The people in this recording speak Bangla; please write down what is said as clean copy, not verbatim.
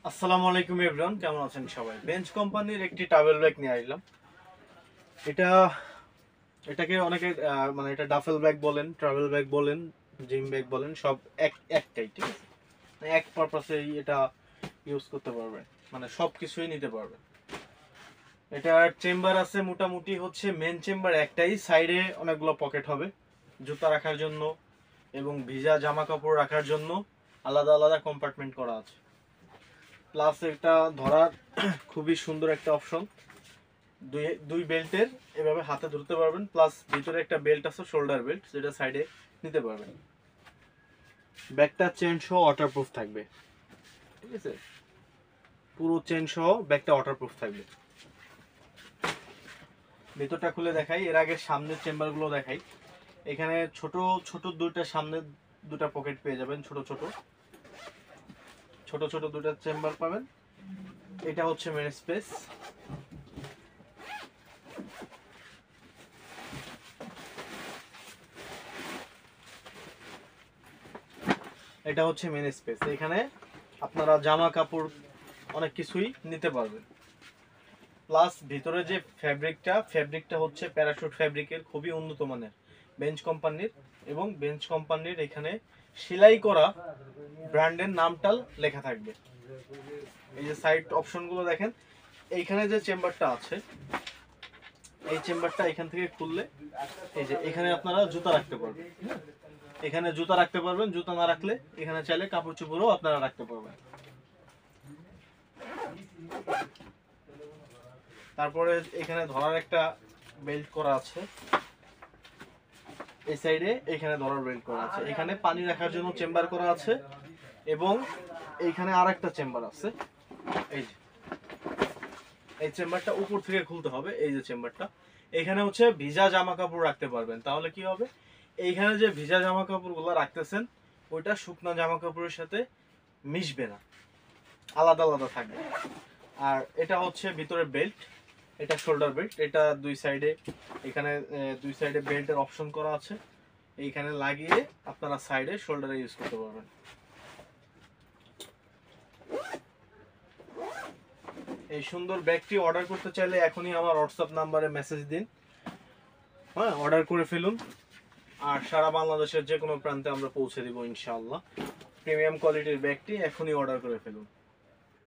আসসালামু আলাইকুম এভরিওয়ান, কেমন আছেন সবাই? বেঞ্চ কোম্পানির একটি ট্রাভেল ব্যাগ নিয়ে আসলাম। এটা এটাকে অনেকে মানে এটা ডাফেল ব্যাগ বলেন, ট্রাভেল ব্যাগ বলেন, জিম ব্যাগ বলেন, সব একটাই, ঠিক আছে? এক পারপাসেই এটা ইউজ করতে পারবেন, মানে সব কিছুই নিতে পারবেন। এটার চেম্বার আছে মোটামুটি হচ্ছে মেন চেম্বার একটাই, সাইডে অনেকগুলো পকেট হবে জুতা রাখার জন্য এবং ভিজা জামা কাপড় রাখার জন্য আলাদা আলাদা কম্পার্টমেন্ট করা আছে। প্লাস এটা ধরার খুবই সুন্দর একটা অপশন, দুই দুই বেল্টের এভাবে হাতে ধরতে পারবেন, প্লাস ভিতরে একটা বেল্ট আছে শোল্ডার বেল্ট, যেটা সাইডে নিতে পারবেন। ব্যাগটা চেন সহ ওয়াটারপ্রুফ থাকবে, ঠিক আছে? পুরো চেন সহ ব্যাগটা ওয়াটারপ্রুফ থাকবে। ভেতরটা খুলে দেখাই, এর আগে সামনের চেম্বারগুলো দেখাই। এখানে ছোট ছোট দুইটা সামনে দুটা পকেট পেয়ে যাবেন, ছোট ছোট ছোট ছোট দুটা চেম্বার পাবেন। এটা হচ্ছে মেন স্পেস। এটা হচ্ছে মেন স্পেস। এখানে আপনারা জামা কাপড় অনেক কিছুই নিতে পারবেন। প্লাস ভিতরে যে ফ্যাব্রিকটা হচ্ছে প্যারাশুট ফ্যাব্রিকের, খুবই উন্নত মানের বেঞ্চ কোম্পানির, এবং বেঞ্চ কোম্পানির এখানে সেলাই করা ব্র্যান্ডের নামটাল লেখা থাকবে। এই যে সাইড অপশনগুলো দেখেন, এইখানে যে চেম্বারটা আছে, এই চেম্বারটা এখান থেকে খুললে এই যে এখানে আপনারা জুতা রাখতে পারবেন। এখানে জুতা রাখতে পারবেন, জুতা না রাখলে এখানে চাইলে কাপড় চোপড়ও আপনারা রাখতে পারবেন। তারপরে এখানে ধরার একটা বেল্ট করা আছে, এই সাইডে এখানে ধরার বেল্ট করা আছে। এখানে পানি রাখার জন্য চেম্বার করা আছে, এবং এইখানে আরেকটা চেম্বার আছে। এই যে এই চেম্বারটা উপর থেকে খুলতে হবে, এই যে চেম্বারটা। এখানে হচ্ছে ভিজা জামা কাপড় রাখতে পারবেন। তাহলে কি হবে, এইখানে যে ভিজা জামা কাপড়গুলো রাখতেছেন ওইটা শুকনা জামা কাপড়ের সাথে মিশবে না, আলাদা আলাদা থাকবে। আর এটা হচ্ছে ভিতরে বেল্ট, এটা শোল্ডার বেল্ট। এটা দুই সাইডে, এখানে দুই সাইডে বেল্টের অপশন করা আছে, এইখানে লাগিয়ে আপনারা সাইডে শোল্ডারে ইউজ করতে পারবেন। এই সুন্দর ব্যাগটি অর্ডার করতে চাইলে এখনই আমার হোয়াটসঅ্যাপ নাম্বারে মেসেজ দিন, হ্যাঁ, অর্ডার করে ফেলুন। আর সারা বাংলাদেশের যে কোনো প্রান্তে আমরা পৌঁছে দিব ইনশাআল্লাহ। প্রিমিয়াম কোয়ালিটির ব্যাগটি এখনই অর্ডার করে ফেলুন।